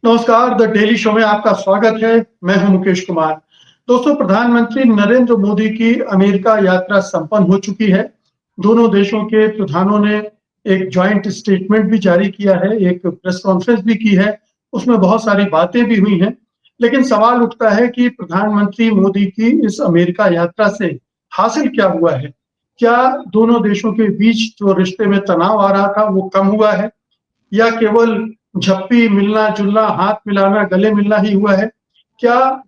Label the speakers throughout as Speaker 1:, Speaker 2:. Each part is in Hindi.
Speaker 1: नमस्कार, द डेली शो में आपका स्वागत है। मैं हूं मुकेश कुमार। दोस्तों, प्रधानमंत्री नरेंद्र मोदी की अमेरिका यात्रा संपन्न हो चुकी है। दोनों देशों के प्रधानों ने एक जॉइंट स्टेटमेंट भी जारी किया है, एक प्रेस कॉन्फ्रेंस भी की है। उसमें बहुत सारी बातें भी हुई हैं। लेकिन सवाल उठता है कि प्रधानमंत्री मोदी की इस अमेरिका यात्रा से हासिल क्या हुआ है? क्या दोनों देशों के बीच जो रिश्ते में तनाव आ रहा था, वो कम हुआ है? या केवल झप्पी, मिलना-जुलना, हाथ मिलाना, गले मिलना ही हुआ है? क्या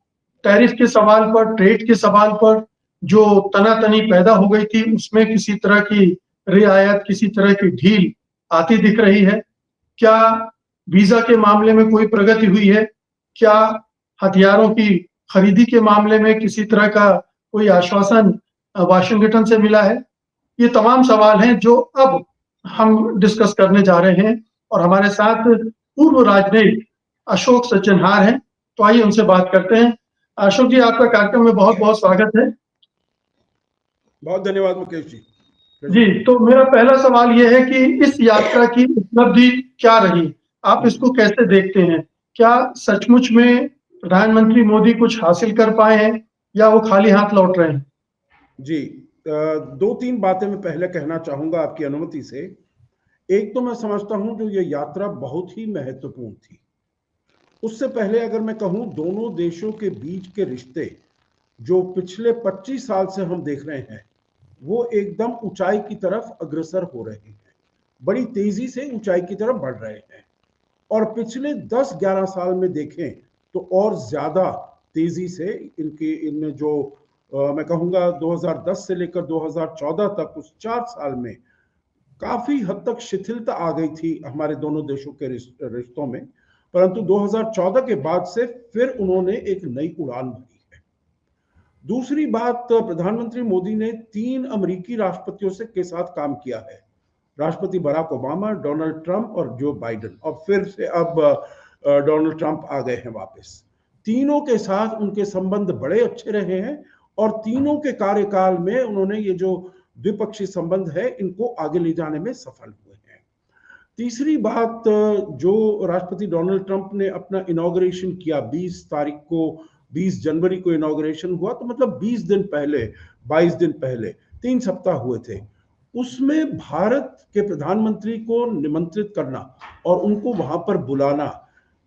Speaker 1: टैरिफ के सवाल पर, ट्रेड के सवाल पर जो तना-तनी पैदा हो गई थी, उसमें किसी तरह की रियायत, किसी तरह की ढील आती दिख रही है? क्या वीज़ा के मामले में कोई प्रगति हुई है? क्या हथियारों की खरीदी के मामले में किसी तरह का कोई आश्वासन वाशिंगटन से मिला है? ये तमाम सवाल हैं जो अब हम डिस्कस करने जा रहे हैं और हमारे साथ पूर्व राजनयिक अशोक सज्जनहार हैं। तो आइए उनसे बात करते हैं। अशोक जी, आपका कार्यक्रम में बहुत-बहुत स्वागत है।
Speaker 2: बहुत धन्यवाद मुकेश जी।
Speaker 1: जी, तो मेरा पहला सवाल ये है कि इस यात्रा की उपलब्धि क्या रही? आप इसको कैसे देखते हैं? क्या सचमुच में प्रधानमंत्री मोदी कुछ हासिल कर पाए हैं या वो खाली हाथ लौट रहे हैं?
Speaker 2: जी, दो तीन बातें मैं पहले कहना चाहूंगा आपकी अनुमति से। एक तो मैं समझता हूं जो ये यात्रा बहुत ही महत्वपूर्ण थी। उससे पहले अगर मैं कहूं, दोनों देशों के बीच के रिश्ते जो पिछले 25 साल से हम देख रहे हैं, वो एकदम ऊंचाई की तरफ अग्रसर हो रहे हैं, बड़ी तेजी से ऊंचाई की तरफ बढ़ रहे हैं। और पिछले 10-11 साल में देखें तो और ज्यादा तेजी से इनके इनमें जो मैं कहूंगा 2010 से लेकर 2014 तक, उस 4 साल में काफी हद तक शिथिलता आ गई थी हमारे दोनों देशों के रिश्तों में। परंतु 2014 के बाद से फिर उन्होंने एक नई उड़ान भरी है। दूसरी बात, प्रधानमंत्री मोदी ने 3 अमेरिकी राष्ट्रपतियों से के साथ काम किया है। राष्ट्रपति बराक ओबामा, डोनाल्ड ट्रंप और जो बाइडेन, और फिर से अब डोनाल्ड ट्रंप आ गए हैं वापस। तीनों के साथ उनके संबंध बड़े अच्छे रहे हैं और तीनों के कार्यकाल में उन्होंने ये जो द्विपक्षीय संबंध है, इनको आगे ले जाने में सफल हुए हैं। तीसरी बात, जो राष्ट्रपति डोनाल्ड ट्रंप ने अपना इनॉग्रेशन किया 20 तारीख को, 20 जनवरी को इनॉग्रेशन हुआ, तो मतलब 20 दिन पहले, 22 दिन पहले, 3 सप्ताह हुए थे। उसमें भारत के प्रधानमंत्री को निमंत्रित करना और उनको वहां पर बुलाना,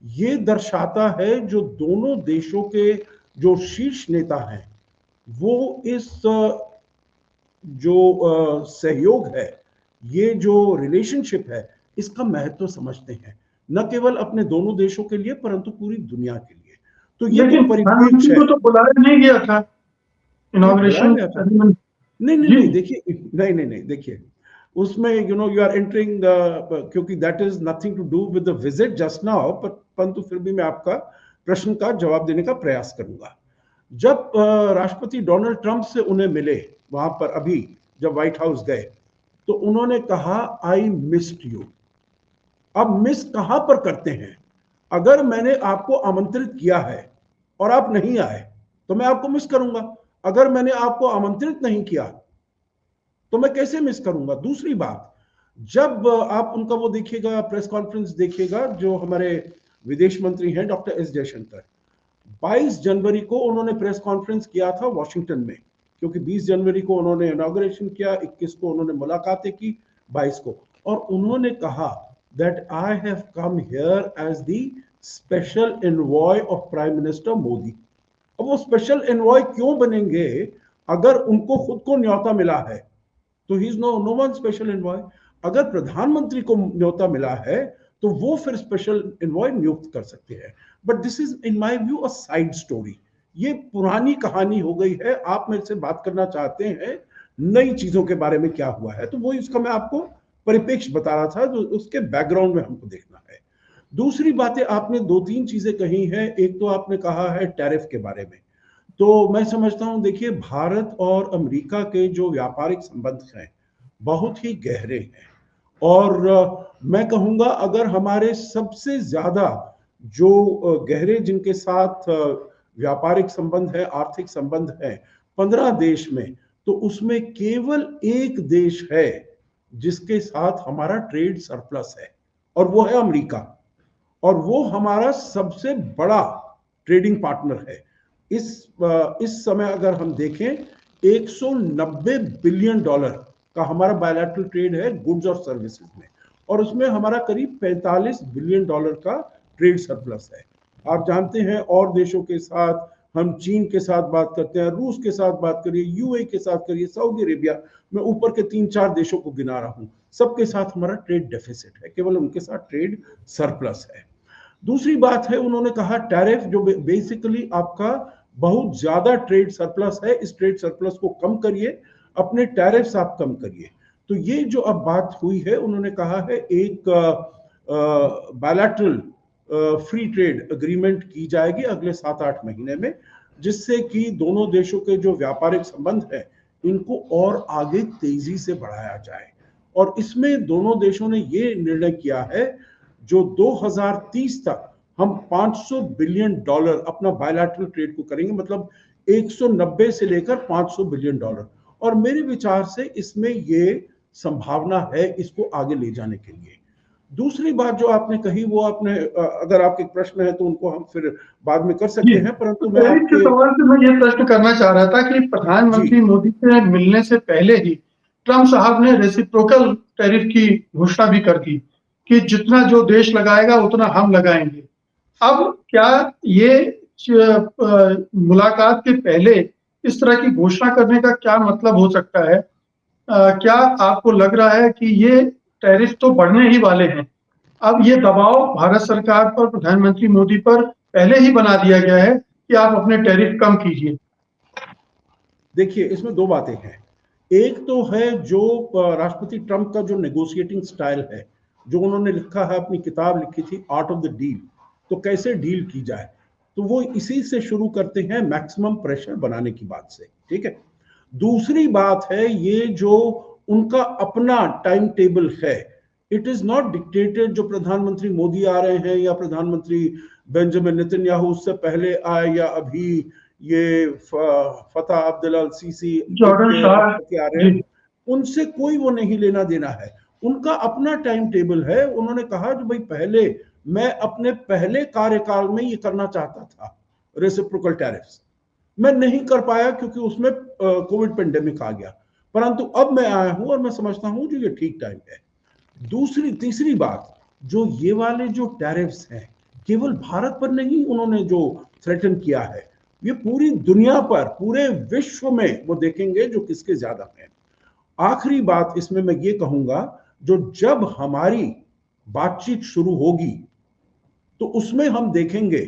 Speaker 2: ये दर्शाता है जो दोनों देशों के जो शीर्ष नेता हैं, वो इस जो सहयोग है, ये जो रिलेशनशिप है, इसका महत्व समझते हैं, न केवल अपने दोनों देशों के लिए परंतु पूरी दुनिया के लिए। तो ये जो
Speaker 1: लेकिन
Speaker 2: परिप्रेक्ष्य
Speaker 1: प्रधानमंत्री
Speaker 2: है,
Speaker 1: को तो बुलाया नहीं गया था
Speaker 2: ये बुलाया
Speaker 1: इनॉग्रेशन
Speaker 2: गया था।
Speaker 1: सेरेमनी।
Speaker 2: नहीं नहीं
Speaker 1: जी।
Speaker 2: नहीं, देखिए, नहीं नहीं नहीं, देखिए, उसमें यू आर एंटरिंग, क्योंकि that is nothing to do with the visit just now, परंतु फिर भी मैं आपका प्रश्न का जवाब देने का प्रयास करूंगा। जब राष्ट्रपति डोनाल्ड ट्रंप से उन्हें मिले वहां पर, अभी जब व्हाइट हाउस गए, तो उन्होंने कहा, आई मिस्ड यू। अब मिस कहां पर करते हैं? अगर मैंने आपको आमंत्रित किया है और आप नहीं आए तो मैं आपको मिस करूंगा। अगर मैंने आपको आमंत्रित नहीं किया तो मैं कैसे मिस करूंगा? दूसरी बात, जब आप उनका वो देखिएगा, प्रेस कॉन्फ्रेंस देखिएगा, जो हमारे विदेश मंत्री हैं डॉक्टर एस जयशंकर, 22 जनवरी को उन्होंने प्रेस कॉन्फ्रेंस किया था वॉशिंगटन में, क्योंकि 20 जनवरी को उन्होंने इनॉग्रेशन किया, 21 को उन्होंने मुलाकातें की, 22 को, और उन्होंने कहा that I have come here as the special envoy of prime minister Modi. अब वो स्पेशल एनवॉय क्यों बनेंगे अगर उनको खुद को न्योता मिला है? तो he is no one special envoy. अगर प्रधानमंत्री को न्योता मिला है तो वो फिर स्पेशल एनवॉय नियुक्त कर सकते हैं। But this is in my view a side story. ये पुरानी कहानी हो गई है। आप मेरे से बात करना चाहते हैं नई चीजों के बारे में, क्या हुआ है, तो वो इसका मैं आपको परिप्रेक्ष्य बता रहा था, जो उसके बैकग्राउंड में हमको देखना है। दूसरी बातें, आपने दो तीन चीजें कही हैं। एक तो आपने कहा है टैरिफ के बारे में। तो मैं समझता हूं, देखिए, भारत और अमेरिका के जो व्यापारिक संबंध हैं, बहुत ही गहरे हैं। और मैं कहूंगा, अगर हमारे सबसे ज्यादा जो गहरे जिनके साथ व्यापारिक संबंध है, आर्थिक संबंध है, 15 देश में, तो उसमें केवल एक देश है जिसके साथ हमारा ट्रेड सरप्लस है, और वो है अमेरिका। और वो हमारा सबसे बड़ा ट्रेडिंग पार्टनर है। इस समय अगर हम देखें, 190 बिलियन डॉलर का हमारा बायलैटरल ट्रेड है गुड्स और सर्विसेज में, और उसमें हमारा करीब 45 बिलियन डॉलर का ट्रेड सरप्लस है। आप जानते हैं और देशों के साथ, हम चीन के साथ बात करते हैं, रूस के साथ बात करिए, यूएई के साथ करिए, सऊदी अरेबिया, मैं ऊपर के 3-4 देशों को गिना रहा हूं, सबके साथ हमारा ट्रेड डेफिसिट है, केवल उनके साथ ट्रेड सरप्लस है। दूसरी बात है, उन्होंने कहा टैरिफ, जो बेसिकली आपका बहुत ज्यादा ट्रेड सरप्लस है, इस ट्रेड सरप्लस को कम करिए, अपने टैरिफ्स आप कम करिए। तो ये जो अब बात हुई है, उन्होंने कहा है एक बायलैटरल फ्री ट्रेड अग्रीमेंट की जाएगी अगले 7-8 महीने में, जिससे कि दोनों देशों के जो व्यापारिक संबंध है इनको और आगे तेजी से बढ़ाया जाए। और इसमें दोनों देशों ने ये निर्णय किया है, जो 2030 तक हम 500 बिलियन डॉलर अपना बायलैटरल ट्रेड को करेंगे, मतलब 190 से लेकर 500 बिलियन डॉलर। और मेरे विचार से इसमें ये संभावना है इसको आगे ले जाने के लिए। दूसरी बात जो आपने कही, वो आपने, अगर आपके प्रश्न है तो उनको हम फिर बाद में कर सकते हैं, परंतु मैं
Speaker 1: आपके सवाल से मैं ये प्रश्न करना चाह रहा था कि प्रधानमंत्री मोदी से मिलने से पहले ही ट्रंप साहब ने रेसिप्रोकल टैरिफ की घोषणा भी कर दी कि जितना जो देश लगाएगा उतना हम लगाएंगे। अब क्या ये मुलाकात के पहले इस तरह की घोषणा करने का क्या मतलब हो सकता है? क्या आपको लग रहा है कि ये टैरिफ तो बढ़ने ही वाले हैं, अब ये दबाव भारत सरकार पर, प्रधानमंत्री मोदी पर पहले ही बना दिया गया है कि आप अपने टैरिफ कम कीजिए?
Speaker 2: देखिए, इसमें दो बातें हैं। एक तो है जो राष्ट्रपति ट्रंप का जो नेगोशिएटिंग स्टाइल है, जो उन्होंने लिखा है, अपनी किताब लिखी थी आर्ट ऑफ द डील, तो कैसे डील की जाए, तो वो इसी से शुरू करते हैं, मैक्सिमम प्रेशर बनाने की बात से, ठीक है। दूसरी बात है, ये जो उनका अपना टाइम टेबल है, इट इज नॉट डिक्टेटेड, जो प्रधानमंत्री मोदी आ रहे हैं या प्रधानमंत्री बेंजामिन नेतन्याहू उससे पहले आए, या अभी ये फतह अब्दुल अल सीसी के आ रहे हैं, उनसे कोई वो नहीं लेना देना है। उनका अपना टाइम टेबल है। उन्होंने कहा कि भाई, पहले मैं अपने पहले कार्यकाल में ये करना चाहता था, रेसिप्रोकल टैरिफ्स, मैं नहीं कर पाया क्योंकि उसमें कोविड पेंडेमिक आ गया, परंतु अब मैं आया हूं और मैं समझता हूं कि ये ठीक टाइम है। तीसरी बात, जो ये वाले जो टैरिफ्स हैं, केवल भारत पर नहीं उन्होंने जो थ्रेटन किया है, ये पूरी दुनिया पर, पूरे विश्व में वो देखेंगे जो किसके ज्यादा है। आखिरी बात इसमें मैं ये कहूंगा, जो जब हमारी बातचीत शुरू होगी तो उसमें हम देखेंगे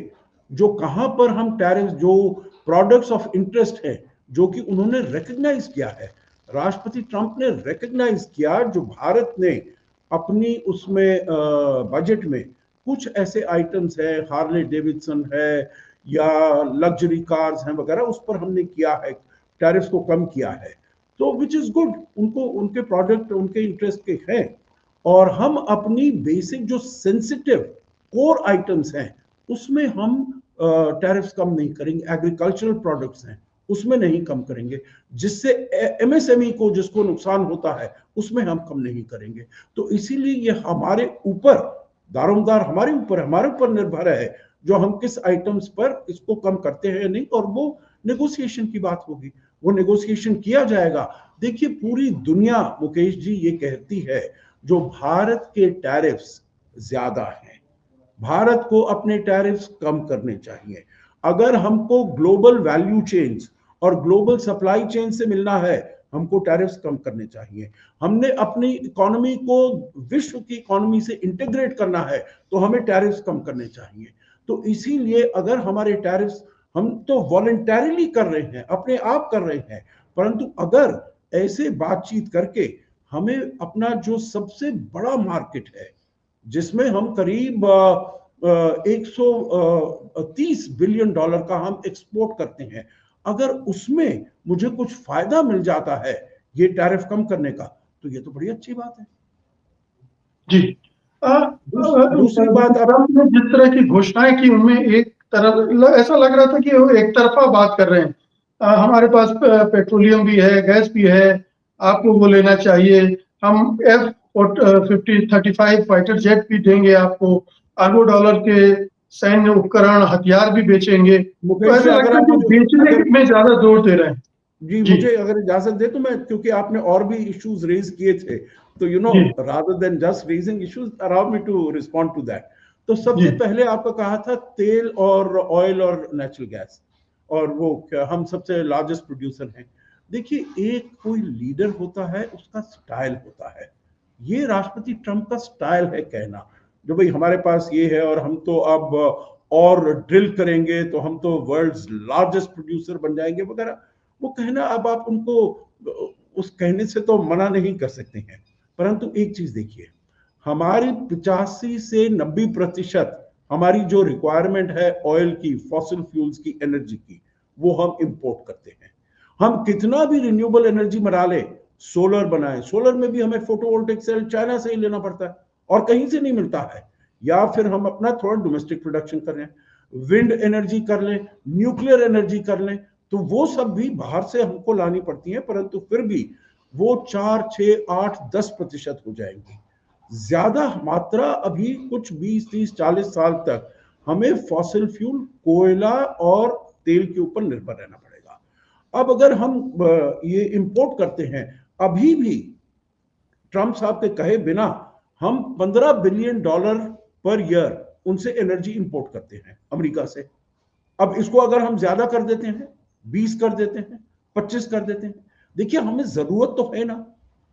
Speaker 2: जो कहां पर हम टैरिफ, जो प्रोडक्ट्स ऑफ इंटरेस्ट है, जो कि उन्होंने रिकॉग्नाइज किया है, राष्ट्रपति ट्रंप ने रिकॉग्नाइज किया, जो भारत ने अपनी उसमें बजट में कुछ ऐसे आइटम्स है, हार्ले डेविडसन है या लग्जरी कार्स हैं वगैरह, उस पर हमने किया है, टैरिफ्स को कम किया है, तो विच इज गुड, उनको उनके प्रोडक्ट उनके इंटरेस्ट के हैं। और हम अपनी बेसिक जो सेंसिटिव कोर आइटम्स हैं उसमें हम टैरिफ्स कम नहीं करेंगे, एग्रीकल्चरल प्रोडक्ट्स हैं उसमें नहीं कम करेंगे, जिससे एमएसएमई को जिसको नुकसान होता है उसमें हम कम नहीं करेंगे। तो इसीलिए ये हमारे ऊपर दारोमदार, हमारे ऊपर निर्भर है, जो हम किस आइटम्स पर इसको कम करते हैं नहीं, और वो नेगोशिएशन की बात होगी, वो नेगोशिएशन किया जाएगा। देखिए, पूरी दुनिया, मुकेश जी, ये कहती है जो भारत के टैरिफ्स ज्यादा हैं, भारत को अपने टैरिफ्स कम करने चाहिए। अगर हमको ग्लोबल वैल्यू चेन्स और ग्लोबल सप्लाई चेन से मिलना है, हमको टैरिफ्स कम करने चाहिए। हमने अपनी इकोनॉमी को विश्व की इकोनॉमी से इंटीग्रेट करना है, तो हमें टैरिफ्स कम करने चाहिए। तो इसीलिए अगर हमारे टैरिफ्स, हम तो वॉलंटरीली कर रहे हैं, अपने आप कर रहे हैं, परंतु अगर ऐसे बातचीत करके हमें अपना जो सबसे बड़ा मार्केट है, जिसमें हम करीब 130 बिलियन डॉलर का हम एक्सपोर्ट करते हैं, अगर उसमें मुझे कुछ फायदा मिल जाता है ये टैरिफ कम करने का, तो ये तो बड़ी अच्छी बात है।
Speaker 1: जी,
Speaker 2: दूसरी बात,
Speaker 1: ट्रंप ने जिस तरह की घोषणाएं की, उनमें एक तरफ ऐसा लग रहा था कि वो एक तरफा बात कर रहे हैं। हमारे पास पेट्रोलियम भी है, गैस भी है, आपको वो लेना चाहिए, हम F-35 फाइटर जेट भी देंगे आपको, अरबों डॉलर के सैन्य उपकरण, हथियार भी बेचेंगे। तो
Speaker 2: मुकेश जी,
Speaker 1: ऐसा
Speaker 2: अगर
Speaker 1: लगता है
Speaker 2: आप
Speaker 1: कि
Speaker 2: मुझे
Speaker 1: बेचने में ज्यादा जोर दे रहे हैं।
Speaker 2: जी
Speaker 1: जी,
Speaker 2: मुझे अगर इजाजत दे तो मैं, क्योंकि आपने और भी इश्यूज रेज किए थे, तो
Speaker 1: जी,
Speaker 2: rather than just raising issues, allow me to respond to that. तो
Speaker 1: जी,
Speaker 2: सबसे पहले आपका कहा था तेल और ऑयल और नेचुरल गैस, और वो क्या हम सबसे लार्जेस्ट प्रोड्यूसर हैं। देखिए, एक कोई लीडर होता है, उसका स्टाइल होता है। ये राष्ट्रपति ट्रंप का स्टाइल है कहना, जो भाई हमारे पास ये है और हम तो अब और ड्रिल करेंगे तो हम तो वर्ल्ड्स लार्जेस्ट प्रोड्यूसर बन जाएंगे वगैरह। वो कहना, अब आप उनको उस कहने से तो मना नहीं कर सकते हैं। परंतु एक चीज देखिए, हमारी 85 से 90% हमारी जो रिक्वायरमेंट है ऑयल की, फॉसिल फ्यूल्स की, एनर्जी की, वो हम इंपोर्ट करते हैं। हम कितना भी रिन्यूएबल एनर्जी बना ले, सोलर बनाए, सोलर में भी हमें फोटोवोल्टिक सेल चाइना से ही लेना पड़ता है और कहीं से नहीं मिलता है। या फिर हम अपना थोड़ा डोमेस्टिक प्रोडक्शन कर लें, विंड एनर्जी कर लें, न्यूक्लियर एनर्जी कर लें, तो वो सब भी बाहर से हमको लानी पड़ती है। परंतु फिर भी वो 4, 6, 8, 10% हो जाएंगी। ज्यादा मात्रा अभी कुछ 20, 30, 40 साल तक हमें फॉसिल फ्यूल, कोयला और तेल के ऊपर निर्भर रहना पड़ेगा। अब अगर हम ये इंपोर्ट करते हैं, अभी भी ट्रंप साहब के कहे बिना हम $15 बिलियन पर ईयर उनसे एनर्जी इंपोर्ट करते हैं अमेरिका से। अब इसको अगर हम ज्यादा कर देते हैं, 20 कर देते हैं, 25 कर देते हैं, देखिए हमें जरूरत तो है ना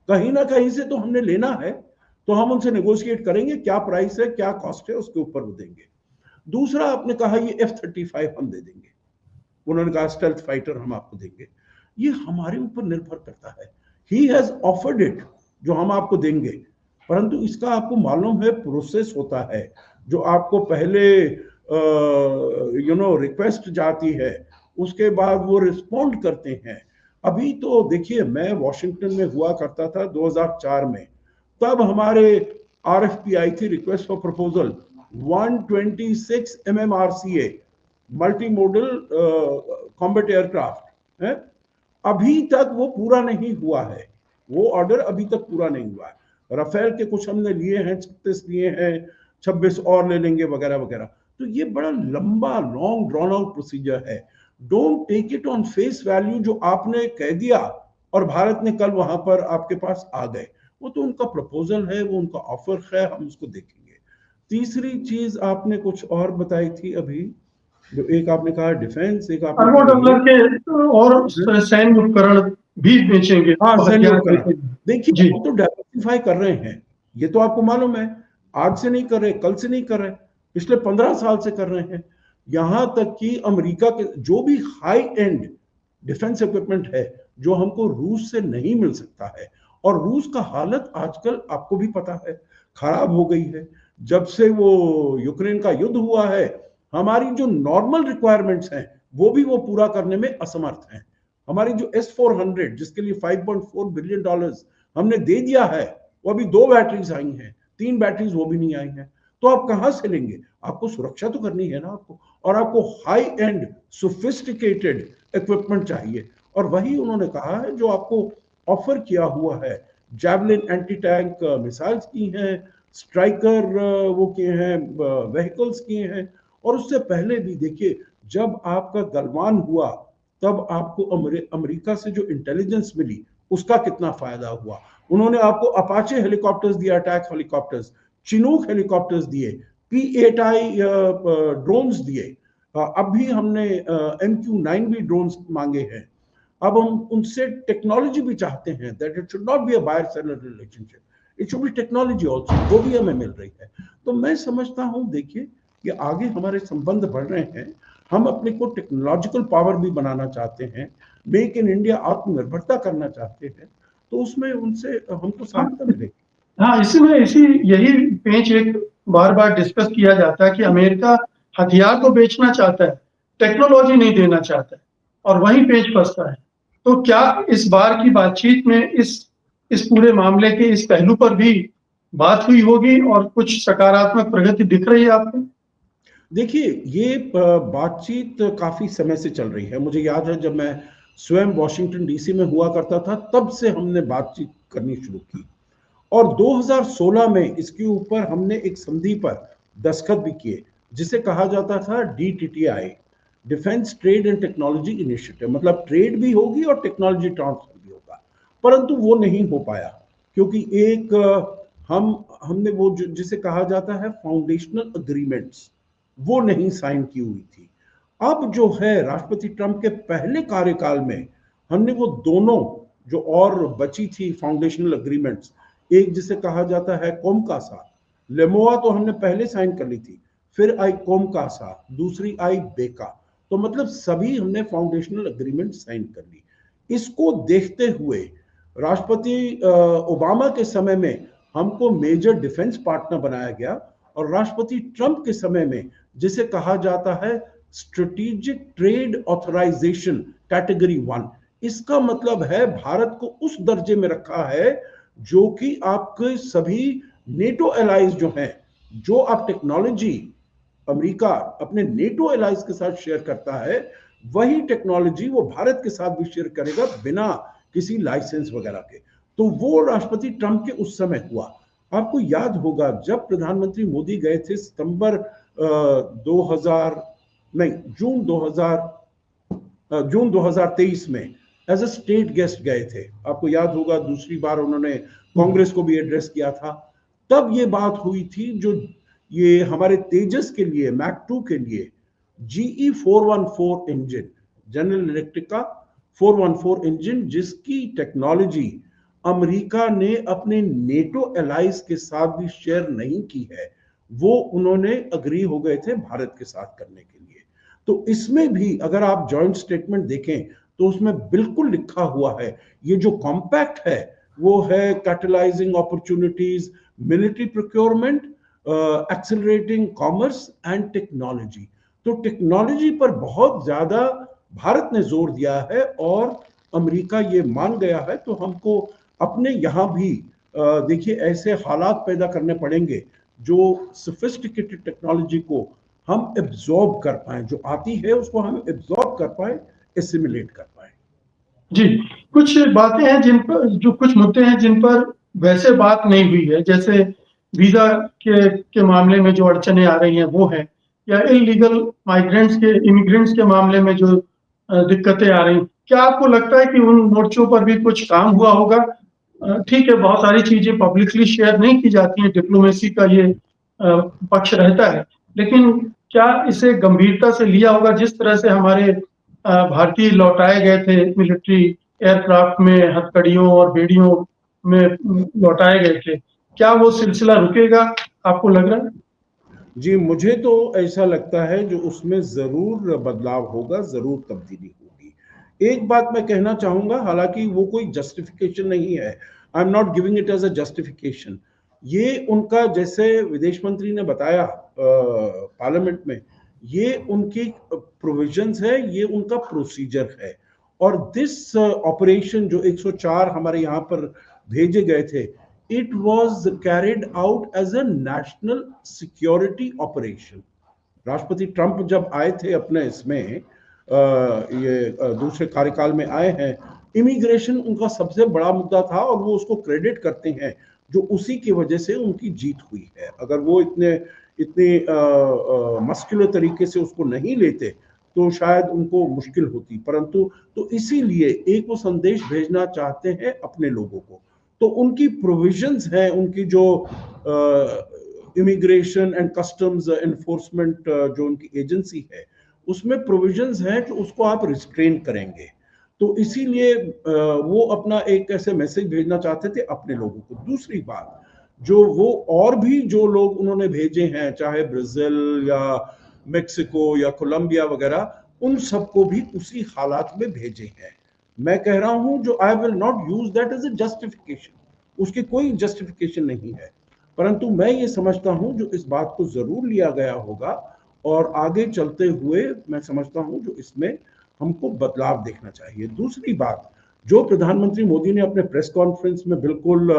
Speaker 2: कहीं से तो हमने लेना है, तो हम उनसे नेगोशिएट करेंगे, क्या प्राइस है, क्या कॉस्ट है, उसके ऊपर वो देंगे। दूसरा, आपने कहा ये F-35 हम दे देंगे, उन्होंने कहा स्टेल्थ फाइटर हम आपको देंगे। ये हमारे ऊपर निर्भर करता है। ही हैज ऑफर्ड इट, जो हम आपको देंगे, परंतु इसका आपको मालूम है प्रोसेस होता है, जो आपको पहले रिक्वेस्ट जाती है, उसके बाद वो रिस्पॉन्ड करते हैं। अभी तो देखिए, मैं वॉशिंगटन में हुआ करता था 2004 में, तब हमारे RFP आई थी, request for proposal, 126 MMRCA multi modal combat aircraft है। अभी तक वो पूरा नहीं हुआ है, वो ऑर्डर अभी तक पूरा नहीं हुआ है। राफेल के कुछ हमने लिए हैं, 36 लिए हैं, 26 और ले लेंगे वगैरह वगैरह। तो ये बड़ा लंबा, लॉन्ग ड्रॉन आउट प्रोसीजर है। Don't take it on face value, जो आपने कह दिया और भारत ने कल वहां पर आपके पास आ गए। वो तो उनका प्रपोजल है, वो उनका ऑफर है, हम उसको देखेंगे। तीसरी चीज आपने कुछ और बताई थी अभी, जो एक आपने कहा डिफेंस, एक आपने
Speaker 1: अरबों
Speaker 2: कहा ये,
Speaker 1: डॉलर के और सैन्य उपकरण भी बेचेंगे,
Speaker 2: हाँ सैन्य
Speaker 1: हथियार
Speaker 2: उपकरण।
Speaker 1: बेचेंगे।
Speaker 2: देखिए,
Speaker 1: जी,
Speaker 2: वो तो डाइवर्सिफाई कर रहे हैं, ये तो आपको मालूम है। आज से नहीं कर रहे, कल से नहीं कर रहे, पिछले 15 साल से कर रहे हैं। यहां तक कि अमेरिका के जो भी हाई एंड डिफेंस इक्विपमेंट है, जो हमको रूस से नहीं मिल सकता है, और रूस का हालत आजकल आपको भी पता है, खराब हो गई है। जब से वो यूक्रेन का युद्ध हुआ है, हमारी जो नॉर्मल रिक्वायरमेंट्स हैं, वो भी वो पूरा करने में असमर्थ हैं। हमारी जो S-400, जिसके लिए $5.4 बिलियन हमने दे दिया है, वो अभी 2 बैटरीज आई हैं, 3 बैटरीज वो भी नहीं आई हैं। तो आप कहां से लेंगे? आपको सुरक्षा तो करनी है ना आपको, और आपको हाई एंड सोफिस्टिकेटेड इक्विपमेंट चाहिए। और वही उन्होंने कहा है, जो आपको ऑफर किया हुआ है। जैवलिन एंटी टैंक मिसाइल्स की हैं, स्ट्राइकर वो किए हैं, व्हीकल्स किए हैं। और उससे पहले भी देखिए, जब आपका गलवान हुआ, तब आपको अमेरिका से जो इंटेलिजेंस मिली, उसका कितना फायदा हुआ। उन्होंने आपको अपाचे हेलीकॉप्टर्स दिया, अटैक हेलीकॉप्टर्स, चिनूक हेलीकॉप्टर्स दिए, P8I ड्रोन्स दिए। अब भी हमने MQ-9 भी ड्रोन्स मांगे हैं। अब हम उनसे टेक्नोलॉजी भी चाहते हैं, that it should not be a buyer seller relationship, it should be technology also, वो भी हमें मिल रही है। तो मैं समझता हूँ, देखिए, कि आगे हमारे संबंध बढ़ रहे हैं। हम अपने को टेक्नोलॉजिकल पावर भी बनाना चाहते हैं, मेक इन इंडिया आत्मनिर्भरता करना चाहते हैं, तो उसमें उनसे हमको सहायता मिलेगी।
Speaker 1: हाँ, इसी में यही पेंच एक बार बार डिस्कस किया जाता है कि अमेरिका हथियार तो बेचना चाहता है, टेक्नोलॉजी नहीं देना चाहता है, और वहीं पेंच फंसता है। तो क्या इस बार की बातचीत में इस पूरे मामले के इस पहलू पर भी बात हुई होगी और कुछ सकारात्मक प्रगति दिख रही है आपको?
Speaker 2: देखिए, ये बातचीत काफी समय से चल रही है। मुझे याद है, जब मैं स्वयं वॉशिंगटन DC में हुआ करता था, तब से हमने बातचीत करनी शुरू की। और 2016 में इसके ऊपर हमने एक संधि पर दस्तखत भी किए, जिसे कहा जाता था DTTI, defence trade and technology initiative, मतलब ट्रेड भी होगी और टेक्नोलॉजी ट्रांसफर भी होगा। परंतु वो नहीं हो पाया क्योंकि एक हमने वो जिसे कहा जाता है फाउंडेशनल अग्रीमेंट्स, वो नहीं साइन की हुई थी। अब जो है राष्ट्रपति ट्रंप के पहले कार्यकाल में हमने वो दोनों जो और बची थी फाउंडेशनल अग्रीमेंट्स, एक जिसे कहा जाता है कोमकासा, लेमोआ तो हमने पहले साइन कर ली थी, फिर आई कोमकासा, दूसरी आई बेका, तो मतलब सभी हमने फाउंडेशनल अग्रीमेंट साइन कर ली। इसको देखते हुए राष्ट्रपति ओबामा के समय में हमको मेजर डिफेंस पार्टनर बनाया गया, और राष्ट्रपति ट्रंप के समय में जिसे कहा जाता है स्ट्रेटेजिक ट्रेड ऑथराइजेशन कैटेगरी 1, इसका मतलब है भारत को उस दर्जे में रखा है जो कि आपके सभी नेटो एलाइज जो हैं, जो आप टेक्नोलॉजी अमेरिका अपने नेटो एलाइज के साथ शेयर करता है, वही टेक्नोलॉजी वो भारत के साथ भी शेयर करेगा बिना किसी लाइसेंस वगैरह के। तो वो राष्ट्रपति ट्रंप के उस समय हुआ। आपको याद होगा जब प्रधानमंत्री मोदी गए थे सितंबर 2000 नहीं जून 2023 में एज अ स्टेट गेस्ट गए थे। आपको याद होगा दूसरी बार उन्होंने कांग्रेस को भी एड्रेस किया था। तब ये बात हुई थी जो ये हमारे तेजस के लिए मैक 2 के लिए GE 414 इंजन, जनरल इलेक्ट्रिक का 414 इंजन, जिसकी टेक्नोलॉजी अमेरिका ने अपने नेटो एलाइज के साथ भी शेयर नहीं की है, वो उन्होंने अग्री हो गए थे भारत के साथ करने के लिए। तो इसमें भी अगर आप जॉइंट स्टेटमेंट देखें तो उसमें बिल्कुल लिखा हुआ है, ये जो कॉम्पैक्ट है वो है catalysing opportunities, military procurement, accelerating commerce and technology. तो टेक्नोलॉजी पर बहुत ज्यादा भारत ने जोर दिया है और अमेरिका ये मान गया है। तो हमको अपने यहाँ भी देखिए ऐसे हालात पैदा करने पड़ेंगे जो सोफिस्टिकेटेड टेक्नोलॉजी को हम एब्जॉर्ब कर पाए, जो आती है उसको हम एब्जॉर्ब कर पाए, एसिमिलेट कर पाए।
Speaker 1: जी, कुछ बातें हैं जिन पर, जो कुछ मुद्दे हैं जिन पर वैसे बात नहीं हुई है, जैसे वीजा के मामले में जो अड़चने आ रही हैं वो है, या इलीगल माइग्रेंट्स के इमिग्रेंट्स के मामले में जो दिक्कतें आ रही, क्या आपको लगता है कि उन मोर्चों पर भी कुछ काम हुआ होगा? ठीक है, बहुत सारी चीजें पब्लिकली शेयर नहीं की जाती हैं, डिप्लोमेसी का ये पक्ष रहता है, लेकिन क्या इसे गंभीरता से लिया होगा? जिस तरह से हमारे भारतीय लौटाए गए थे मिलिट्री एयरक्राफ्ट में, हथकड़ियों और बेड़ियों में लौटाए गए थे, क्या वो सिलसिला रुकेगा, आपको लग रहा है?
Speaker 2: जी, मुझे तो ऐसा लगता है जो उसमें जरूर बदलाव होगा, जरूर तब्दीली होगी। एक बात मैं कहना चाहूंगा, हालांकि वो कोई जस्टिफिकेशन नहीं है, I am not giving it as a justification. ये उनका, जैसे विदेश मंत्री ने बताया पार्लियामेंट में, ये उनकी प्रोविजंस है, ये उनका प्रोसीजर है। और दिस ऑपरेशन जो 104 हमारे यहाँ पर भेजे गए थे, it was carried out as a national security operation। राष्ट्रपति ट्रंप जब आए थे अपने इसमें दूसरे कार्यकाल में आए हैं, इमिग्रेशन उनका सबसे बड़ा मुद्दा था और वो उसको क्रेडिट करते हैं जो उसी की वजह से उनकी जीत हुई है। अगर वो इतने मस्कुलर तरीके से उसको नहीं लेते तो शायद उनको मुश्किल होती, परंतु तो इसीलिए एक वो संदेश भेजना चाहते हैं अपने लोगों को। तो उनकी प्रोविजंस हैं, उनकी जो इमिग्रेशन एंड कस्टम्स एनफोर्समेंट जो उनकी एजेंसी है, उसमें प्रोविजंस हैं कि उसको आप रिस्ट्रेन करेंगे। तो इसीलिए वो अपना एक ऐसे मैसेज भेजना चाहते थे अपने लोगों को। दूसरी बात, जो वो और भी जो लोग उन्होंने भेजे हैं, चाहे ब्राजील या मेक्सिको या कोलंबिया वगैरह, उन सबको भी उसी हालात में भेजे हैं। मैं कह रहा हूं जो I will not use that as a justification, उसकी कोई जस्टिफिकेशन नहीं है, परंतु मैं ये समझता हूं जो इस बात को जरूर लिया गया होगा और आगे चलते हुए मैं समझता हूं जो इसमें हमको बदलाव देखना चाहिए। दूसरी बात जो प्रधानमंत्री मोदी ने अपने प्रेस कॉन्फ्रेंस में बिल्कुल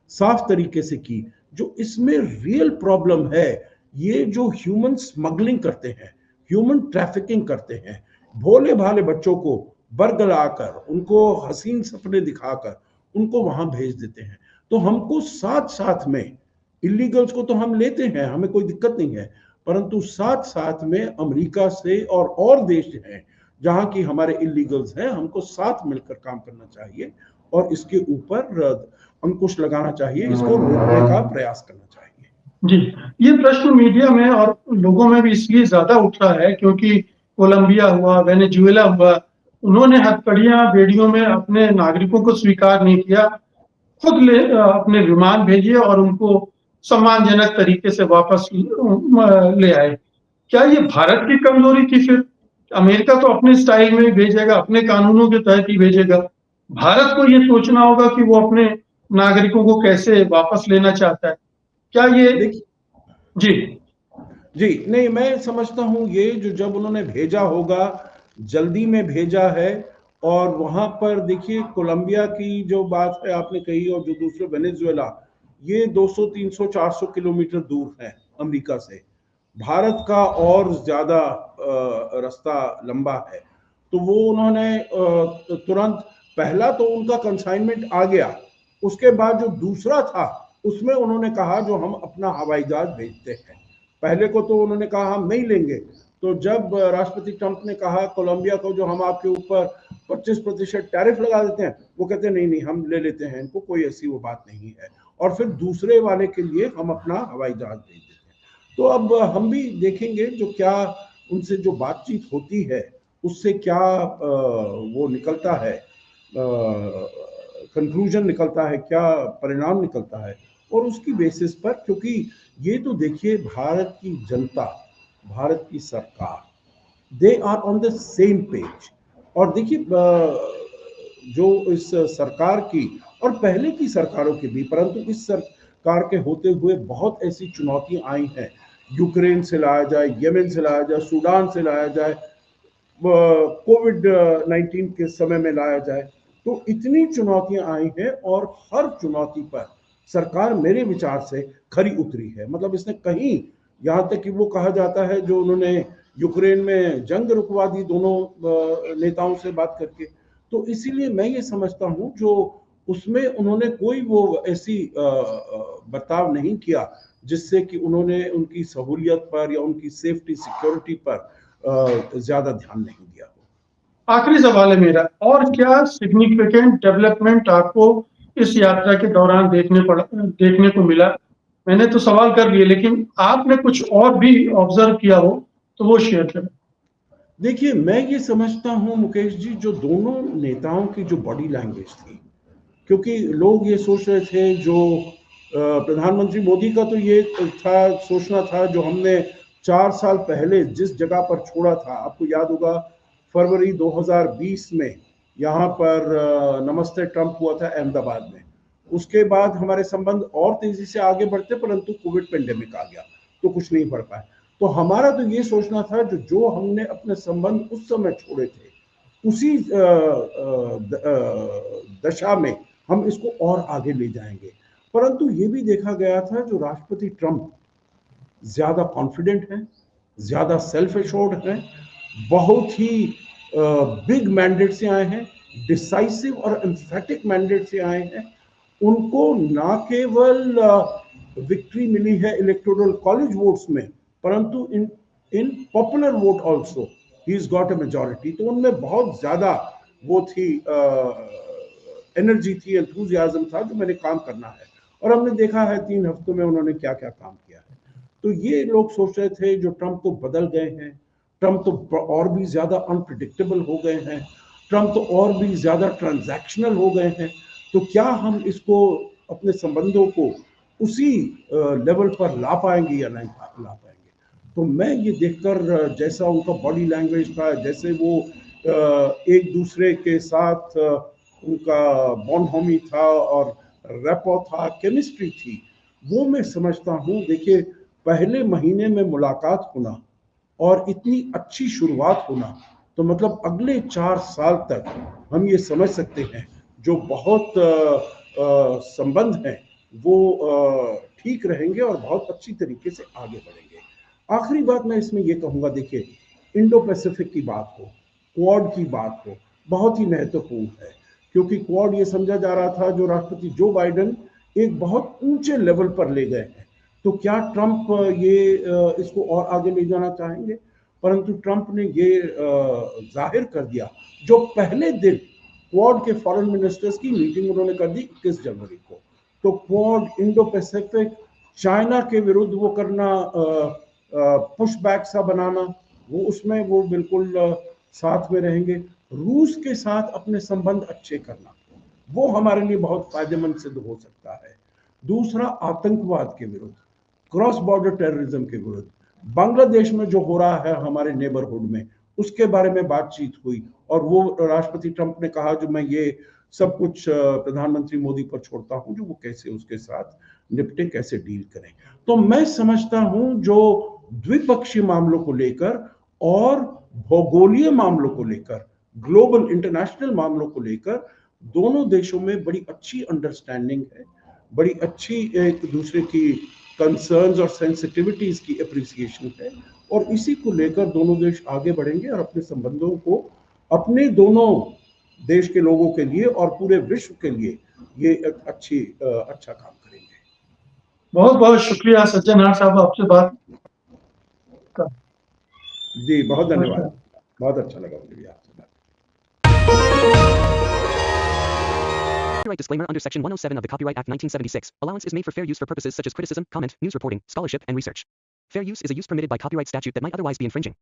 Speaker 2: साफ तरीके से की, जो इसमें रियल प्रॉब्लम है, ये जो ह्यूमन स्मगलिंग करते हैं, ह्यूमन ट्रैफिकिंग करते हैं, भोले भाले बच्चों को बरगलाकर, उनको हसीन सपने दिखाकर उनको वहां भेज देते हैं। तो हमको साथ साथ में इलीगल्स को तो हम लेते हैं, हमें कोई दिक्कत नहीं है, परंतु साथ साथ में अमेरिका से और देश हैं जहां की हमारे इलीगल्स हैं, हमको साथ मिलकर काम करना चाहिए और इसके ऊपर अंकुश लगाना चाहिए, इसको रोकने का प्रयास करना चाहिए।
Speaker 1: जी, ये प्रश्न मीडिया में और लोगों में भी इसलिए ज्यादा उठ रहा है क्योंकि कोलंबिया हुआ, वेनेजुएला हुआ, उन्होंने हथकड़ियां बेड़ियों में अपने नागरिकों को स्वीकार नहीं किया, खुद अपने विमान भेजे और उनको सम्मानजनक तरीके से वापस ले आए। क्या ये भारत की कमजोरी थी फिर? अमेरिका तो अपने स्टाइल में ही भेजेगा, अपने कानूनों के तहत ही भेजेगा। भारत को ये सोचना होगा कि वो अपने नागरिकों को कैसे वापस लेना चाहता है। क्या ये
Speaker 2: देखिए
Speaker 1: जी
Speaker 2: जी, नहीं, मैं समझता हूँ ये जो जब उन्होंने भेजा होगा, जल्दी में भेजा है। और वहां पर देखिए कोलंबिया की जो बात है आपने कही, और जो दूसरे वेनेजुएला, ये 200 300 400 किलोमीटर दूर है अमेरिका से। भारत का और ज्यादा रास्ता लंबा है। तो वो उन्होंने तुरंत, पहला तो उनका कंसाइनमेंट आ गया, उसके बाद जो दूसरा था उसमें उन्होंने कहा जो हम अपना हवाई जहाज भेजते हैं। पहले को तो उन्होंने कहा हम नहीं लेंगे। तो जब राष्ट्रपति ट्रंप ने कहा कोलंबिया को जो हम आपके ऊपर 25% टैरिफ लगा देते हैं, वो कहते हैं नहीं नहीं हम ले लेते हैं इनको, कोई ऐसी वो बात नहीं है। और फिर दूसरे वाले के लिए हम अपना हवाई जहाज भेज देते हैं। तो अब हम भी देखेंगे जो क्या उनसे जो बातचीत होती है उससे क्या वो निकलता है, कंक्लूजन निकलता है, क्या परिणाम निकलता है, और उसकी बेसिस पर, क्योंकि ये तो देखिए भारत की जनता, भारत की सरकार, they are on the same page. और देखिए जो इस सरकार की और पहले की सरकारों की भी, परंतु इस सरकार के होते हुए बहुत ऐसी चुनौतियां आई हैं, यूक्रेन से लाया जाए, यमन से लाया जाए, सूडान से लाया जाए, कोविड 19 के समय में लाया जाए, तो इतनी चुनौतियां आई हैं और हर चुनौती पर सरकार मेरे विचार से खरी उतरी है। मतलब इसने कहीं, यहाँ तक कि वो कहा जाता है जो उन्होंने यूक्रेन में जंग रुकवा दी दोनों नेताओं से बात करके। तो इसीलिए मैं ये समझता हूँ जो उसमें उन्होंने कोई वो ऐसी बर्ताव नहीं किया जिससे कि उन्होंने उनकी सहूलियत पर या उनकी सेफ्टी सिक्योरिटी पर ज्यादा ध्यान नहीं दिया हो।
Speaker 1: आखिरी सवाल है मेरा, और क्या सिग्निफिकेंट डेवलपमेंट आपको इस यात्रा के दौरान देखने को मिला? मैंने तो सवाल कर लिए, लेकिन आपने कुछ और भी ऑब्जर्व किया हो तो वो शेयर करें।
Speaker 2: देखिए मैं ये समझता हूँ मुकेश जी, जो दोनों नेताओं की जो बॉडी लैंग्वेज थी, क्योंकि लोग ये सोच रहे थे, जो प्रधानमंत्री मोदी का तो ये था, सोचना था जो हमने 4 साल पहले जिस जगह पर छोड़ा था, आपको याद होगा फरवरी 2020 में यहाँ पर नमस्ते ट्रंप हुआ था अहमदाबाद में। उसके बाद हमारे संबंध और तेजी से आगे बढ़ते, परंतु कोविड पेंडेमिक आ गया तो कुछ नहीं बढ़ पाए। तो हमारा तो ये सोचना था जो हमने अपने संबंध उस समय छोड़े थे, उसी दशा में हम इसको और आगे ले जाएंगे। परंतु ये भी देखा गया था जो राष्ट्रपति ट्रंप ज्यादा कॉन्फिडेंट हैं, ज्यादा सेल्फ एश्योर्ड हैं, बहुत ही बिग मैंडेट से आए हैं, डिसाइसिव और एम्फेटिक मैंडेट से आए हैं। उनको ना केवल विक्ट्री मिली है इलेक्टोरल कॉलेज वोट्स में, परंतु in in popular vote also he is got a majority. तो उनमें बहुत ज्यादा वो थी, एनर्जी थी, एंथुजियाज्म था जो मैंने काम करना है। और हमने देखा है 3 हफ्तों में उन्होंने क्या क्या काम किया है। तो ये लोग सोच रहे थे जो ट्रंप तो बदल गए हैं, ट्रंप तो और भी ज्यादा अनप्रिडिक्टेबल हो गए हैं, ट्रंप तो और भी ज्यादा ट्रांजैक्शनल हो गए हैं, तो क्या हम इसको अपने संबंधों को उसी लेवल पर ला पाएंगे या नहीं ला पाएंगे। तो मैं ये देखकर, जैसा उनका बॉडी लैंग्वेज था, जैसे वो एक दूसरे के साथ उनका बॉन्ड था और रेपो था, केमिस्ट्री थी, वो मैं समझता हूँ। देखिए पहले महीने में मुलाकात होना और इतनी अच्छी शुरुआत होना, तो मतलब अगले 4 साल तक हम ये समझ सकते हैं जो बहुत संबंध हैं वो ठीक रहेंगे और बहुत अच्छी तरीके से आगे बढ़ेंगे। आखिरी बात मैं इसमें ये कहूँगा, देखिए इंडो पैसिफिक की बात हो, क्वाड की बात हो, बहुत ही महत्वपूर्ण है, क्योंकि क्वाड ये समझा जा रहा था जो राष्ट्रपति जो बाइडेन एक बहुत ऊंचे लेवल पर ले गए हैं, तो क्या ट्रंप इसको और आगे ले जाना चाहेंगे? परंतु ट्रंप ने ये जाहिर कर दिया, जो पहले दिन क्वाड के फॉरेन मिनिस्टर्स की मीटिंग उन्होंने कर दी 21 जनवरी को, तो क्वाड, इंडो पैसिफिक, चाइना के विरुद्ध वो करना, पुश बैक सा बनाना, वो उसमें वो बिल्कुल साथ में रहेंगे। रूस के साथ अपने संबंध अच्छे करना, वो हमारे लिए बहुत फायदेमंद सिद्ध हो सकता है। दूसरा, आतंकवाद के विरुद्ध, क्रॉस बॉर्डर टेररिज्म के विरुद्ध, बांग्लादेश में जो हो रहा है हमारे नेबरहुड में, उसके बारे में बातचीत हुई, और वो राष्ट्रपति ट्रंप ने कहा जो मैं ये सब कुछ प्रधानमंत्री मोदी पर छोड़ता हूं, जो वो कैसे उसके साथ निपटे, कैसे डील करें। तो मैं समझता हूं जो द्विपक्षीय मामलों को लेकर और भौगोलिक मामलों को लेकर, ग्लोबल इंटरनेशनल मामलों को लेकर दोनों देशों में बड़ी अच्छी अंडरस्टैंडिंग है, बड़ी अच्छी एक दूसरे की कंसर्न्स और सेंसिटिविटीज की अप्रिसिएशन है, और इसी को लेकर दोनों देश आगे बढ़ेंगे और अपने संबंधों को अपने दोनों देश के लोगों के लिए और पूरे विश्व के लिए ये एक अच्छा काम करेंगे।
Speaker 1: बहुत बहुत शुक्रिया सज्जनार साहब, आपसे बात कर।
Speaker 2: जी बहुत धन्यवाद, बहुत अच्छा लगा मुझे भी आपसे बात।
Speaker 3: Copyright disclaimer under Section 107 of the Copyright Act 1976. Allowance is made for fair use for purposes such as criticism, comment, news reporting, scholarship, and research. Fair use is a use permitted by copyright statute that might otherwise be infringing.